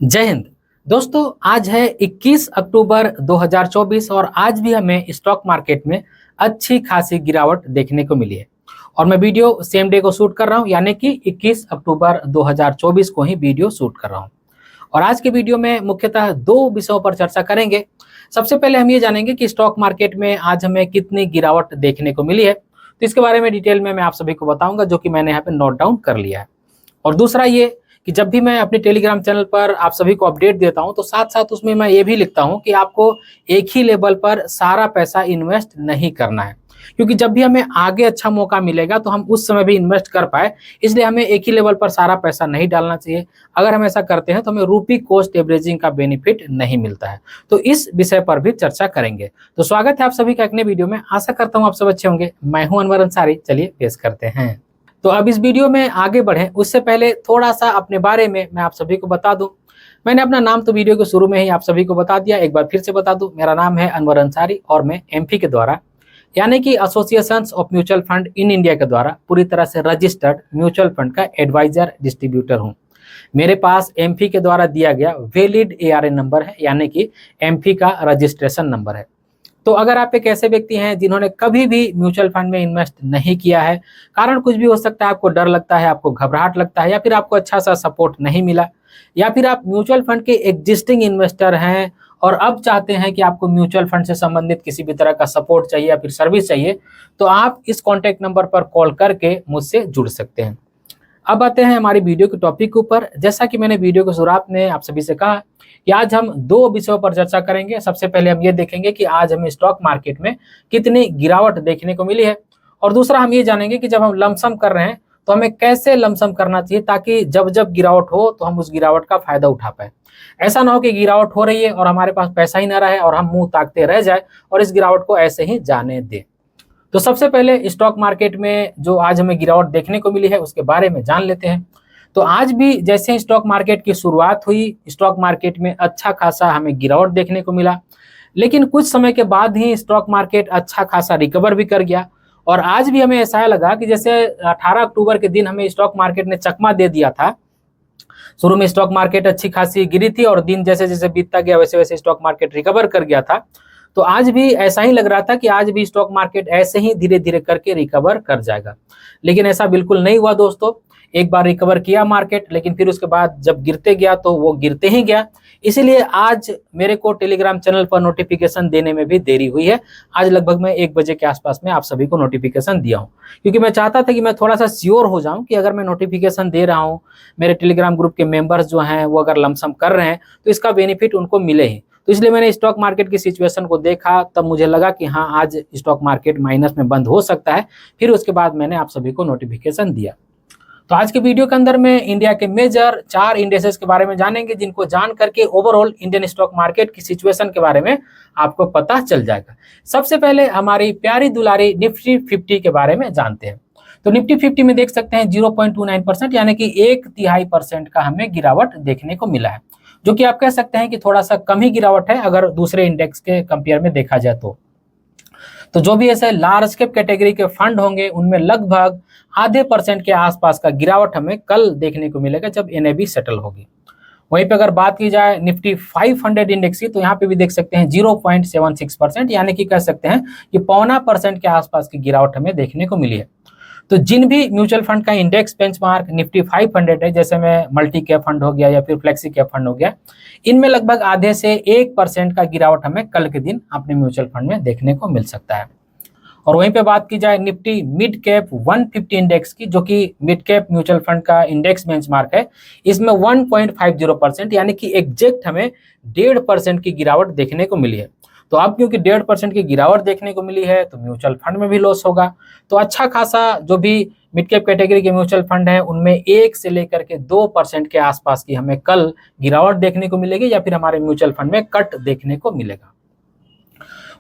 जय हिंद। दोस्तों, आज है 21 अक्टूबर 2024 और आज भी हमें स्टॉक मार्केट में अच्छी खासी गिरावट देखने को मिली है। और मैं वीडियो सेम डे को शूट कर रहा हूं, यानी कि 21 अक्टूबर 2024 को ही वीडियो शूट कर रहा हूं। और आज के वीडियो में मुख्यतः दो विषयों पर चर्चा करेंगे। सबसे पहले हम ये जानेंगे कि स्टॉक मार्केट में आज हमें कितनी गिरावट देखने को मिली है, तो इसके बारे में डिटेल में मैं आप सभी को बताऊंगा, जो कि मैंने यहाँ पे नोट डाउन कर लिया है। और दूसरा ये कि जब भी मैं अपने टेलीग्राम चैनल पर आप सभी को अपडेट देता हूं, तो साथ साथ उसमें मैं ये भी लिखता हूं कि आपको एक ही लेवल पर सारा पैसा इन्वेस्ट नहीं करना है, क्योंकि जब भी हमें आगे अच्छा मौका मिलेगा तो हम उस समय भी इन्वेस्ट कर पाए, इसलिए हमें एक ही लेवल पर सारा पैसा नहीं डालना चाहिए। अगर हम ऐसा करते हैं तो हमें रूपी कॉस्ट एवरेजिंग का बेनिफिट नहीं मिलता है। तो इस विषय पर भी चर्चा करेंगे। तो स्वागत है आप सभी का एक नए वीडियो में। आशा करता हूँ आप सब अच्छे होंगे। मैं हूं अनवर अंसारी। चलिए पेश करते हैं। तो अब इस वीडियो में आगे बढ़ें उससे पहले थोड़ा सा अपने बारे में मैं आप सभी को बता दूं। मैंने अपना नाम तो वीडियो के शुरू में ही आप सभी को बता दिया, एक बार फिर से बता दूं। मेरा नाम है अनवर अंसारी और मैं एमफी के द्वारा, यानी कि associations of mutual fund in India के द्वारा पूरी तरह से रजिस्टर्ड म्यूचुअल फंड का एडवाइजर डिस्ट्रीब्यूटर हूँ। मेरे पास एमफी के द्वारा दिया गया वैलिड एआरएन नंबर है, यानी कि एमफी का रजिस्ट्रेशन नंबर है। तो अगर आप एक ऐसे व्यक्ति हैं जिन्होंने कभी भी म्यूचुअल फंड में इन्वेस्ट नहीं किया है, कारण कुछ भी हो सकता है, आपको डर लगता है, आपको घबराहट लगता है, या फिर आपको अच्छा सा सपोर्ट नहीं मिला, या फिर आप म्यूचुअल फंड के एग्जिस्टिंग इन्वेस्टर हैं और अब चाहते हैं कि आपको म्यूचुअल फंड से संबंधित किसी भी तरह का सपोर्ट चाहिए या फिर सर्विस चाहिए, तो आप इस कॉन्टैक्ट नंबर पर कॉल करके मुझसे जुड़ सकते हैं। अब आते हैं हमारी वीडियो के टॉपिक के ऊपर। जैसा कि मैंने वीडियो की शुरुआत में आप सभी से कहा कि आज हम दो विषयों पर चर्चा करेंगे। सबसे पहले हम ये देखेंगे कि आज हमें स्टॉक मार्केट में कितनी गिरावट देखने को मिली है, और दूसरा हम ये जानेंगे कि जब हम लमसम कर रहे हैं तो हमें कैसे लमसम करना चाहिए, ताकि जब जब गिरावट हो तो हम उस गिरावट का फायदा उठा पाए। ऐसा ना हो कि गिरावट हो रही है और हमारे पास पैसा ही ना रहे और हम मुंह ताकते रह जाए और इस गिरावट को ऐसे ही जाने दें। तो सबसे पहले स्टॉक मार्केट में जो आज हमें गिरावट देखने को मिली है उसके बारे में जान लेते हैं। तो आज भी जैसे ही स्टॉक मार्केट की शुरुआत हुई, स्टॉक मार्केट में अच्छा खासा हमें गिरावट देखने को मिला, लेकिन कुछ समय के बाद ही स्टॉक मार्केट अच्छा खासा रिकवर भी कर गया। और आज भी हमें ऐसा लगा कि जैसे 18 अक्टूबर के दिन हमें स्टॉक मार्केट ने चकमा दे दिया था। शुरू में स्टॉक मार्केट अच्छी खासी गिरी थी और दिन जैसे जैसे बीतता गया वैसे वैसे स्टॉक मार्केट रिकवर कर गया था। तो आज भी ऐसा ही लग रहा था कि आज भी स्टॉक मार्केट ऐसे ही धीरे धीरे करके रिकवर कर जाएगा, लेकिन ऐसा बिल्कुल नहीं हुआ दोस्तों। एक बार रिकवर किया मार्केट, लेकिन फिर उसके बाद जब गिरते गया तो वो गिरते ही गया। इसीलिए आज मेरे को टेलीग्राम चैनल पर नोटिफिकेशन देने में भी देरी हुई है। आज लगभग मैं 1 बजे के आसपास में आप सभी को नोटिफिकेशन दिया हूँ, क्योंकि मैं चाहता था कि मैं थोड़ा सा श्योर हो जाऊं कि अगर मैं नोटिफिकेशन दे रहा हूँ, मेरे टेलीग्राम ग्रुप के मेंबर्स जो हैं वो अगर लमसम कर रहे हैं तो इसका बेनिफिट उनको मिले ही। तो इसलिए मैंने स्टॉक मार्केट की सिचुएशन को देखा, तब मुझे लगा कि हाँ, आज स्टॉक मार्केट माइनस में बंद हो सकता है। फिर उसके बाद मैंने आप सभी को नोटिफिकेशन दिया। तो आज के वीडियो के अंदर में इंडिया के मेजर 4 इंडेक्सेस के बारे में जानेंगे, जिनको जान करके ओवरऑल इंडियन स्टॉक मार्केट की सिचुएशन के बारे में आपको पता चल जाएगा। सबसे पहले हमारी प्यारी दुलारी निफ्टी 50 के बारे में जानते हैं। तो निफ्टी 50 में देख सकते हैं 0.29%, यानी कि 1/3% का हमें गिरावट देखने को मिला है, जो कि आप कह सकते हैं कि थोड़ा सा कम ही गिरावट है अगर दूसरे इंडेक्स के कंपेयर में देखा जाए तो जो भी ऐसे लार्ज कैप कैटेगरी के फंड होंगे उनमें लगभग आधे % के आसपास का गिरावट हमें कल देखने को मिलेगा जब एनएबी सेटल होगी। वहीं पे अगर बात की जाए निफ्टी 500 इंडेक्स की, तो यहाँ पे भी देख सकते हैं 0.76%, यानी कि कह सकते हैं कि 0.25% के आसपास की गिरावट हमें देखने को मिली है। तो जिन भी म्यूचुअल फंड का इंडेक्स बेंचमार्क निफ्टी 500 है, जैसे में मल्टी कैप फंड हो गया या फिर फ्लेक्सी कैप फंड हो गया, इनमें लगभग आधे से 1% का गिरावट हमें कल के दिन अपने म्यूचुअल फंड में देखने को मिल सकता है। और वहीं पे बात की जाए निफ्टी मिड कैप 150 इंडेक्स की, जो कि मिड कैप म्यूचुअल फंड का इंडेक्स बेंचमार्क है, इसमें 1.50%, यानी कि एग्जैक्ट हमें 1.5% की गिरावट देखने को मिली है। तो अब क्योंकि 1.5% की गिरावट देखने को मिली है तो म्यूचुअल फंड में भी लॉस होगा। तो अच्छा खासा जो भी मिड कैप कैटेगरी के म्यूचुअल फंड है उनमें 1 से लेकर के 2% के आसपास की हमें कल गिरावट देखने को मिलेगी, या फिर हमारे म्यूचुअल फंड में कट देखने को मिलेगा।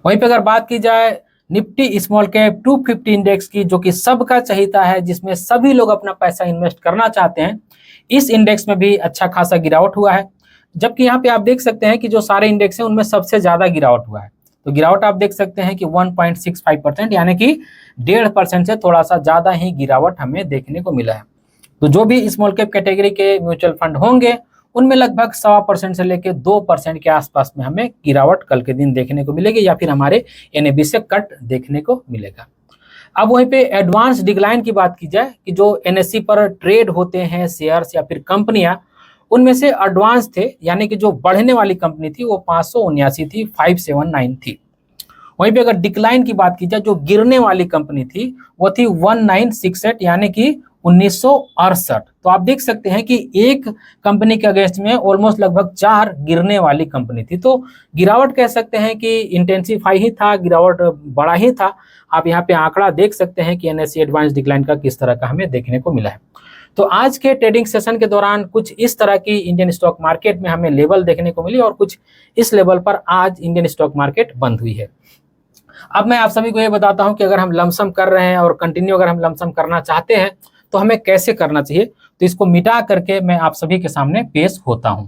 वहीं पे अगर बात की जाए निफ्टी स्मॉल कैप 250 इंडेक्स की, जो कि सबका चहीता है, जिसमें सभी लोग अपना पैसा इन्वेस्ट करना चाहते हैं, इस इंडेक्स में भी अच्छा खासा गिरावट हुआ है। जबकि यहाँ पे आप देख सकते हैं कि जो सारे इंडेक्स हैं उनमें सबसे ज्यादा गिरावट हुआ है। तो गिरावट आप देख सकते हैं कि 1.65%, यानी कि 1.5% से थोड़ा सा ज्यादा ही गिरावट हमें देखने को मिला है। तो जो भी स्मॉल कैप कैटेगरी के म्यूचुअल फंड होंगे उनमें लगभग 1.25% से लेकर 2% के आसपास में हमें गिरावट कल के दिन देखने को मिलेगी या फिर हमारे एनएबी से कट देखने को मिलेगा। अब वहीं पे एडवांस डिक्लाइन की बात की जाए कि जो एनएससी पर ट्रेड होते हैं शेयर्स या फिर कंपनियां, उनमें से एडवांस थे यानी कि जो बढ़ने वाली कंपनी थी वो 579 थी, 579 थी। वहीं पे अगर डिक्लाइन की बात की जाए, जो गिरने वाली कंपनी थी वो थी 1968 यानी कि 1968। तो आप देख सकते हैं कि एक कंपनी के अगेंस्ट में ऑलमोस्ट लगभग 4 गिरने वाली कंपनी थी। तो गिरावट कह सकते हैं कि इंटेंसिफाई ही था, गिरावट बड़ा ही था। आप यहाँ पे आंकड़ा देख सकते हैं कि एनएससी एडवांस डिक्लाइन का किस तरह का हमें देखने को मिला है। तो आज के ट्रेडिंग सेशन के दौरान कुछ इस तरह की इंडियन स्टॉक मार्केट में हमें लेवल देखने को मिली और कुछ इस लेवल पर आज इंडियन स्टॉक मार्केट बंद हुई है। अब मैं आप सभी को ये बताता हूं कि अगर हम लमसम कर रहे हैं और कंटिन्यू अगर हम लमसम करना चाहते हैं तो हमें कैसे करना चाहिए। तो इसको मिटा करके मैं आप सभी के सामने पेश होता हूं।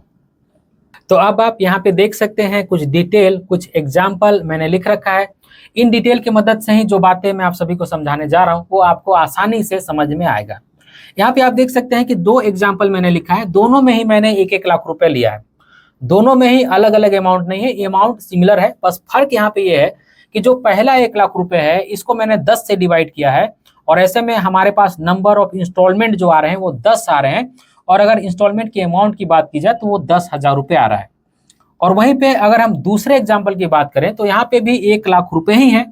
तो अब आप यहाँ पे देख सकते हैं कुछ डिटेल, कुछ एग्जाम्पल मैंने लिख रखा है। इन डिटेल की मदद से ही जो बातें मैं आप सभी को समझाने जा रहा हूँ वो आपको आसानी से समझ में आएगा। यहाँ पे आप देख सकते हैं कि 2 एग्जाम्पल मैंने लिखा है, दोनों में ही मैंने 1-1 लाख रुपए लिया है। दोनों में ही अलग अलग अमाउंट नहीं है, अमाउंट सिमिलर है। बस फर्क यहाँ पे ये है कि जो पहला 1 लाख रुपए है इसको मैंने 10 से डिवाइड किया है और ऐसे में हमारे पास नंबर ऑफ इंस्टॉलमेंट जो आ रहे हैं वो 10 आ रहे हैं। और अगर इंस्टॉलमेंट की अमाउंट की बात की जाए तो वो 10,000 रुपए आ रहा है। और वहीं पे अगर हम दूसरे एग्जाम्पल की बात करें तो यहाँ पे भी 1 लाख रुपए ही है,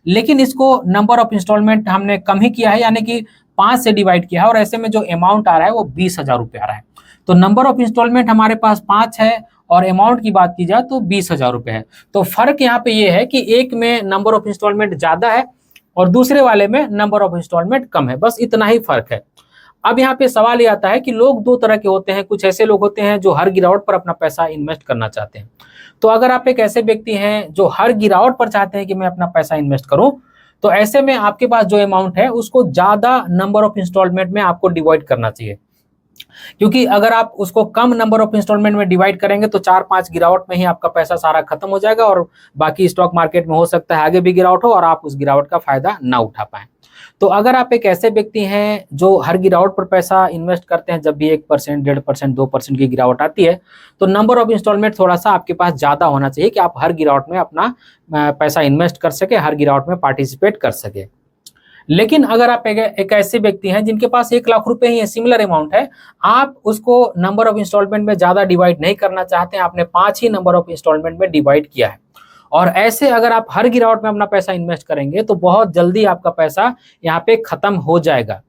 लेकिन इसको नंबर ऑफ इंस्टॉलमेंट हमने कम ही किया है यानी कि 5 से डिवाइड किया है और ऐसे में जो अमाउंट आ रहा है वो 20,000 रुपए आ रहा है। तो नंबर ऑफ इंस्टॉलमेंट हमारे पास 5 है और अमाउंट की बात की जाए तो 20,000 रुपए है। तो फर्क यहाँ पे ये है कि एक में नंबर ऑफ इंस्टॉलमेंट ज्यादा है और दूसरे वाले में नंबर ऑफ इंस्टॉलमेंट कम है, बस इतना ही फर्क है। अब यहाँ पे सवाल ये आता है कि लोग 2 तरह के होते हैं। कुछ ऐसे लोग होते हैं जो हर गिरावट पर अपना पैसा इन्वेस्ट करना चाहते हैं। तो अगर आप एक ऐसे व्यक्ति हैं जो हर गिरावट पर चाहते हैं कि मैं अपना पैसा इन्वेस्ट करूं, तो ऐसे में आपके पास जो अमाउंट है उसको ज्यादा नंबर ऑफ इंस्टॉलमेंट में आपको डिवाइड करना चाहिए। क्योंकि अगर आप उसको कम नंबर ऑफ इंस्टॉलमेंट में डिवाइड करेंगे तो 4-5 गिरावट में ही आपका पैसा सारा खत्म हो जाएगा और बाकी स्टॉक मार्केट में हो सकता है आगे भी गिरावट हो और आप उस गिरावट का फायदा ना उठा पाएं। तो अगर आप एक ऐसे व्यक्ति हैं जो हर गिरावट पर पैसा इन्वेस्ट करते हैं, जब भी 1%, 1.5%, 2% की गिरावट आती है तो नंबर ऑफ इंस्टॉलमेंट थोड़ा सा आपके पास ज्यादा होना चाहिए कि आप हर गिरावट में अपना पैसा इन्वेस्ट कर सके, हर गिरावट में पार्टिसिपेट कर सके। लेकिन अगर आप एक ऐसे व्यक्ति हैं जिनके पास 1 लाख रुपए ही है, सिमिलर अमाउंट है, आप उसको नंबर ऑफ इंस्टॉलमेंट में ज्यादा डिवाइड नहीं करना चाहते हैं, आपने 5 ही नंबर ऑफ इंस्टॉलमेंट में डिवाइड किया है और ऐसे अगर आप हर गिरावट में अपना पैसा इन्वेस्ट करेंगे तो बहुत जल्दी आपका पैसा यहाँ पे खत्म हो जाएगा।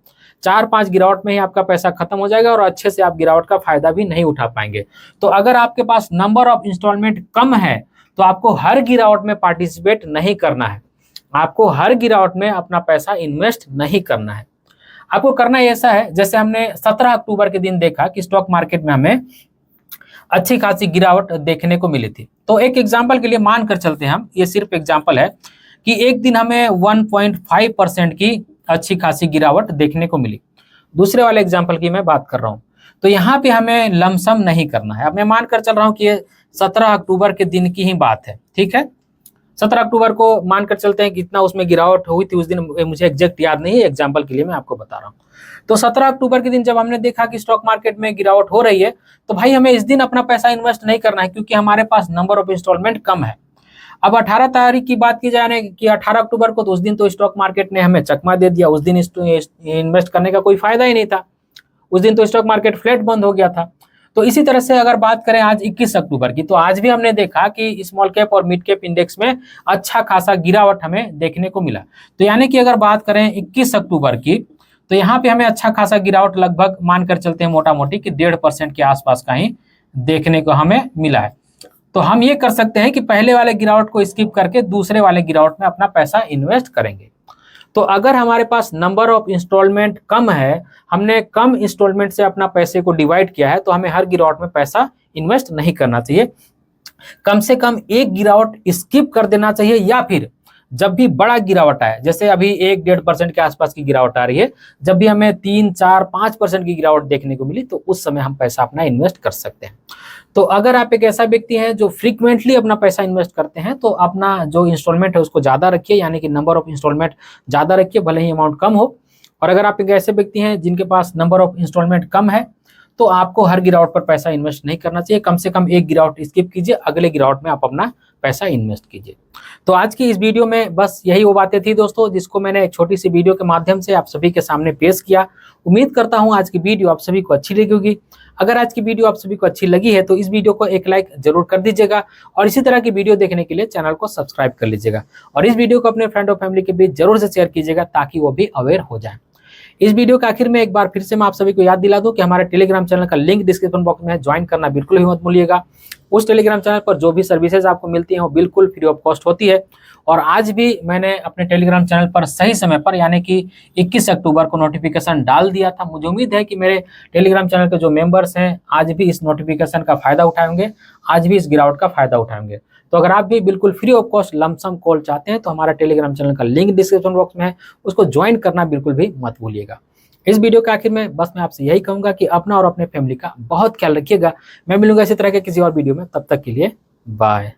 4-5 गिरावट में ही आपका पैसा खत्म हो जाएगा और अच्छे से आप गिरावट का फायदा भी नहीं उठा पाएंगे। तो अगर आपके पास नंबर ऑफ इंस्टॉलमेंट कम है तो आपको हर गिरावट में पार्टिसिपेट नहीं करना है, आपको हर गिरावट में अपना पैसा इन्वेस्ट नहीं करना है। आपको करना ऐसा है, जैसे हमने 17 अक्टूबर के दिन देखा कि स्टॉक मार्केट में हमें अच्छी खासी गिरावट देखने को मिली थी। तो एक एग्जांपल के लिए मान कर चलते हैं हम, ये सिर्फ एग्जांपल है कि एक दिन हमें 1.5% की अच्छी खासी गिरावट देखने को मिली। दूसरे वाले एग्जांपल की मैं बात कर रहा हूँ। तो यहाँ पे हमें लमसम नहीं करना है। अब मैं मान कर चल रहा हूँ कि ये 17 अक्टूबर के दिन की ही बात है, ठीक है। 17 अक्टूबर को मानकर चलते हैं कि इतना उसमें गिरावट हुई थी उस दिन, मुझे एग्जैक्ट याद नहीं है, एग्जांपल के लिए मैं आपको बता रहा हूँ। तो 17 अक्टूबर के दिन जब हमने देखा कि स्टॉक मार्केट में गिरावट हो रही है तो भाई हमें इस दिन अपना पैसा इन्वेस्ट नहीं करना है क्योंकि हमारे पास नंबर ऑफ इंस्टॉलमेंट कम है। अब 18 तारीख की बात की जाए कि 18 अक्टूबर को, तो उस दिन तो स्टॉक मार्केट ने हमें चकमा दे दिया। उस दिन इन्वेस्ट करने का कोई फायदा ही नहीं था, उस दिन तो स्टॉक मार्केट फ्लैट बंद हो गया था। तो इसी तरह से अगर बात करें आज 21 अक्टूबर की, तो आज भी हमने देखा कि स्मॉल कैप और मिड कैप इंडेक्स में अच्छा खासा गिरावट हमें देखने को मिला। तो यानी कि अगर बात करें 21 अक्टूबर की, तो यहाँ पे हमें अच्छा खासा गिरावट लगभग मानकर चलते हैं मोटा मोटी कि 1.5% के आसपास का ही देखने को हमें मिला है। तो हम ये कर सकते हैं कि पहले वाले गिरावट को स्किप करके दूसरे वाले गिरावट में अपना पैसा इन्वेस्ट करेंगे। तो अगर हमारे पास नंबर ऑफ इंस्टॉलमेंट कम है, हमने कम इंस्टॉलमेंट से अपना पैसे को डिवाइड किया है, तो हमें हर गिरावट में पैसा इन्वेस्ट नहीं करना चाहिए। कम से कम एक गिरावट स्किप कर देना चाहिए, या फिर जब भी बड़ा गिरावट आए, जैसे अभी 1-1.5% के आसपास की गिरावट आ रही है, जब भी हमें 3-4-5% की गिरावट देखने को मिली तो उस समय हम पैसा अपना इन्वेस्ट कर सकते हैं। तो अगर आप एक ऐसा व्यक्ति हैं जो फ्रीक्वेंटली अपना पैसा इन्वेस्ट करते हैं तो अपना जो इंस्टॉलमेंट है उसको ज़्यादा रखिए, यानी कि नंबर ऑफ इंस्टॉलमेंट ज़्यादा रखिए, भले ही अमाउंट कम हो। और अगर आप एक ऐसे व्यक्ति हैं जिनके पास नंबर ऑफ इंस्टॉलमेंट कम है तो आपको हर गिरावट पर पैसा इन्वेस्ट नहीं करना चाहिए। कम से कम एक गिरावट स्किप कीजिए, अगले गिरावट में आप अपना पैसा इन्वेस्ट कीजिए। तो आज की इस वीडियो में बस यही वो बातें थी दोस्तों, जिसको मैंने एक छोटी सी वीडियो के माध्यम से आप सभी के सामने पेश किया। उम्मीद करता हूं आज की वीडियो आप सभी को अच्छी लगी होगी। अगर आज की वीडियो आप सभी को अच्छी लगी है तो इस वीडियो को एक लाइक जरूर कर दीजिएगा और इसी तरह की वीडियो देखने के लिए चैनल को सब्सक्राइब कर लीजिएगा और इस वीडियो को अपने फ्रेंड और फैमिली के बीच जरूर से शेयर कीजिएगा ताकि वो भी अवेयर हो जाए। इस वीडियो के आखिर में एक बार फिर से मैं आप सभी को याद दिला दूं कि हमारे टेलीग्राम चैनल का लिंक डिस्क्रिप्शन बॉक्स में है, ज्वाइन करना बिल्कुल भी मत भूलिएगा। उस टेलीग्राम चैनल पर जो भी सर्विसेज आपको मिलती हैं वो बिल्कुल फ्री ऑफ कॉस्ट होती है। और आज भी मैंने अपने टेलीग्राम चैनल पर सही समय पर यानी कि 21 अक्टूबर को नोटिफिकेशन डाल दिया था। मुझे उम्मीद है कि मेरे टेलीग्राम चैनल के जो मेंबर्स हैं आज भी इस नोटिफिकेशन का फायदा उठाएंगे, आज भी इस गिरावट का फायदा उठाएंगे। तो अगर आप भी बिल्कुल free of cost lump sum call चाहते हैं तो हमारा टेलीग्राम चैनल का लिंक डिस्क्रिप्शन बॉक्स में है, उसको ज्वाइन करना बिल्कुल भी मत भूलिएगा। इस वीडियो के आखिर में बस मैं आपसे यही कहूंगा कि अपना और अपने फैमिली का बहुत ख्याल रखिएगा। मैं मिलूंगा इसी तरह के किसी और वीडियो में, तब तक के लिए बाय।